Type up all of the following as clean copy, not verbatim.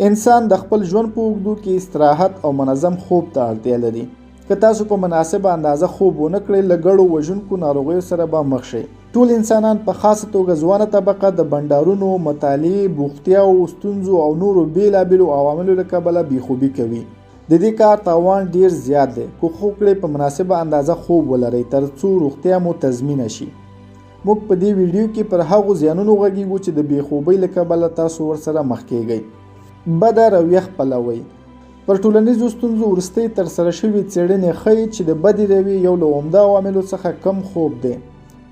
انسان د خپل ژوند په اوږدو کې استراحت او منظم خوب ته اړتیا لري. که تاسو په مناسبه اندازه خوب ونه کړئ، له ګډو وژونکو ناروغیو سره به مخ شئ. ټول انسانان په خاصه توګه ځوانه طبقه د بنډارونو، مطالعې، بوختیاو، ستونزو او نورو بیلابیلو عواملو له کبله بېخوبي کوي. د دې کار تاوان ډیر زیات دی. کوښښ وکړئ په مناسبه اندازه خوب ولرئ ترڅو روغتیا مو تضمینه شي. موږ په دې ویډیو کې پر هغو زیانونو غږیږو چې د بېخوبۍ له کبله تاسو ورسره مخ کیږئ. بده رویه خپلوئ. پر ټولنیزو ستونزو وروستۍ ترسره شوې څېړنې ښیي چې د بدې رویې یو له عمده عواملو څخه کم خوب دی.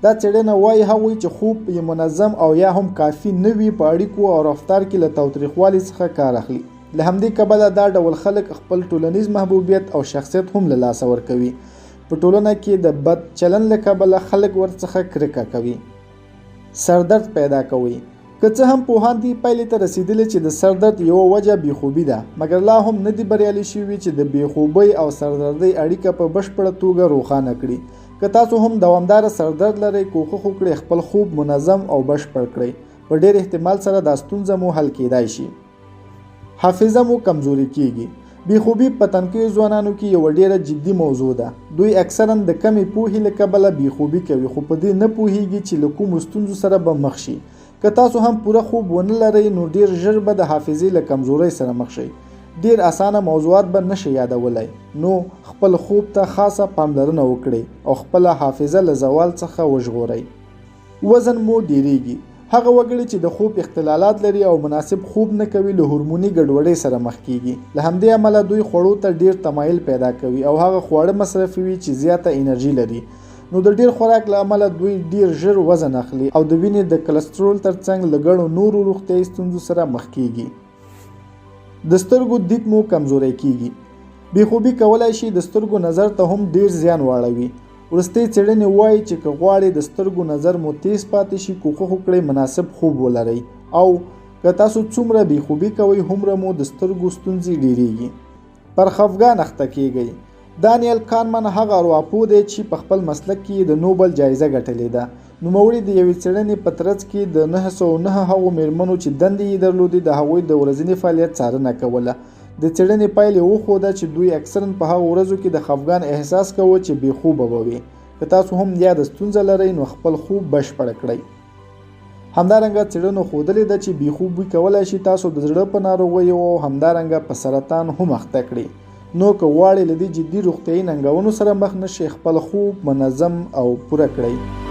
دا څېړنه وایي هغوی چې خوب یې منظم او یا هم کافي نه وي په اړیکو او رفتار کې له تاوتریخوالي څخه کار اخلي. له همدې کبله دا ډول خلک خپل ټولنیز محبوبیت او شخصیت هم له لاسه ورکوي. په ټولنه کې د بد چلند له کبله خلک ورڅخه کرکه کوي. سردرد پیدا کوي. که څه هم پوهان دې پایلې ته رسیدلي چې د سردرد یوه وجه بېخوبي ده، مګر لا هم نه دي بریالي شوي چې د بېخوبۍ او سردردۍ اړیکه په بشپړه توګه روښانه کړي. که تاسو هم دوامداره سردرد لرئ، کوښښ وکړئ خپل خوب منظم او بشپړ کړئ. په ډېر احتمال سره دا ستونزه مو حل کیدای شي. حافظه مو کمزوري کیږي. بېخوبي په تنکیو ځوانانو کې یوه ډېره جدي موضوع ده. دوی اکثرا د کمې پوهې له کبله بېخوبي کوي، خو په دې نه پوهیږي چې له کومو ستونزو سره به مخ شي. که تاسو هم پوره خوب ونه لرئ، نو ډیر ژر به د حافظې له کمزورۍ سره مخ شئ. ډیر اسانه موضوعات به نشئ یادولی. نو خپل خوب ته خاصه پاملرنه وکړئ او خپله حافظه له زوال څخه وژغورئ. وزن مو ډیریږي. هغه وګړي چې د خوب اختلالات لري او مناسب خوب نه کوي، له هورموني ګډوډۍ سره مخ کیږي. له همدې امله دوی خوړو ته ډیر تمایل پیدا کوي او هغه خواړه مصرفوي چې زیاته انرژي لري. نو د ډیر خوراک له امله دوی ډیر ژر وزن اخلي او د وینې د کلسترول ترڅنګ له ګڼو نورو روغتیایي ستونزو سره مخ کیږي. د سترګو دید مو کمزوری کیږي. بېخوبي کولی شي د سترګو نظر ته هم ډیر زیان واړوي. وروستۍ څېړنې وایي چې که غواړئ د سترګو نظر مو تیز پاتې شي، کوښښ وکړئ مناسب خوب ولرئ، او که تاسو څومره بېخوبي کوئ، هومره مو د سترګو ستونزې ډیریږي. پر خفګان اخته کیږئ. دانیل کانمن هغه ارواپوه دی چې په خپل مسلک کې د نوبل جایزه ګټلې ده. نوموړي د یوې څېړنې په ترڅ کې د 909 هغو میرمنو چې دندې یې درلودې د هغوی د ورځني فعالیت څارنه کوله. د څېړنې پایلې وښوده چې دوی اکثرا په هغو ورځو کې د خفګان احساس کوه چې بېخوبه به وي. که تاسو هم یا د ستونزه لرئ، نو خپل خوب بشپړ کړئ. همدارنګه څېړنو ښودلې ده چې بېخوبي کولی شي تاسو د زړه په ناروغیو او همدارنګه په سرطان هم اخته کړي. نو که غواړئ له دې جدي روغتیایي ننګونو سره مخ نه شئ، خپل خوب منظم او پوره کړئ.